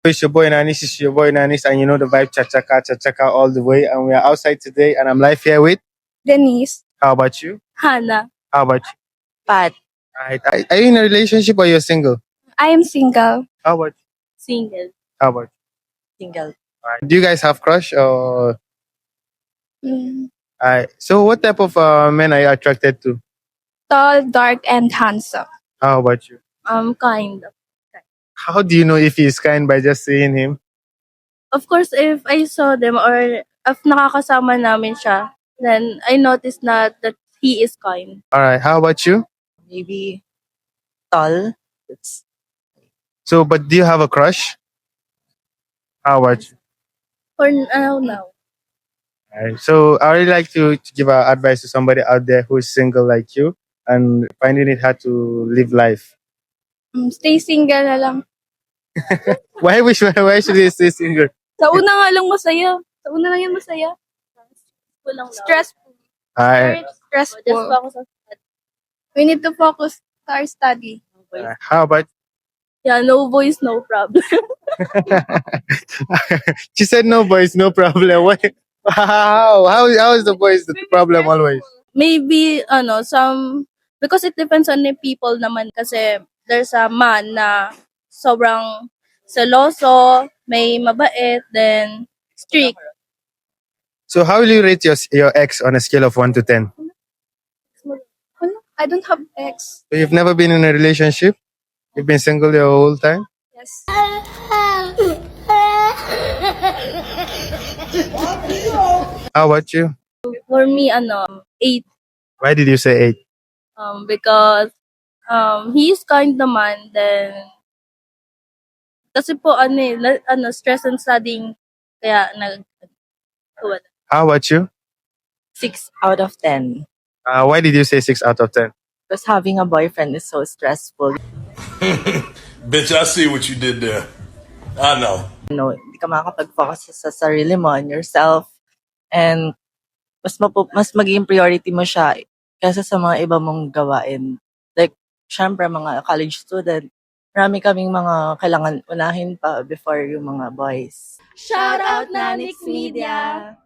It's your boy Nanis, it's your boy Nanis, and you know the vibe, chachaka all the way. And we are outside today, and I'm live here with. Denise. How about you? Hannah. How about you? Pat. Alright. Are you in a relationship or you're single? I am single. How about you? Single. How about Single. you? Alright. Do you guys have crush or? Mm. Alright. So what type of men are you attracted to? Tall, dark, and handsome. How about you? Kind of. How do you know if he's kind by just seeing him? Of course, if I saw them or if nakakasama namin siya, then I noticed that he is kind. Alright. How about you? Maybe tall. It's So, but do you have a crush? How about you? For now. Alright. So I really like to give advice to somebody out there who is single like you and finding it hard to live life. Stay single na lang. Why should they stay single? Sa una nga lang masaya. Sa una lang yan masaya. Stressful. Alright. Very stressful. We need to focus to our study. How about Yeah, no voice, no problem. she said no boys, no problem. Why? How is the boys the problem always? Maybe, because it depends on the people naman kasi there's a man na sobrang seloso, may mabait, then strict. So how will you rate your ex on a scale of 1 to 10? I don't have ex. So you've never been in a relationship? You've been single your whole time? Yes. How about you? For me, 8. Why did you say 8? Because, he is kind naman, then, kasi po, stress and studying, kaya, wala. How about you? 6 out of 10. Why did you say 6 out of 10? Because having a boyfriend is so stressful. Bitch, I see what you did there. I know. Hindi ka makakapag-focus sa sarili mo and yourself. And mas magiging priority mo siya kaysa sa mga iba mong gawain. Like, syempre, mga college student, marami kaming mga kailangan unahin pa before yung mga boys. Shout out Nanix Media!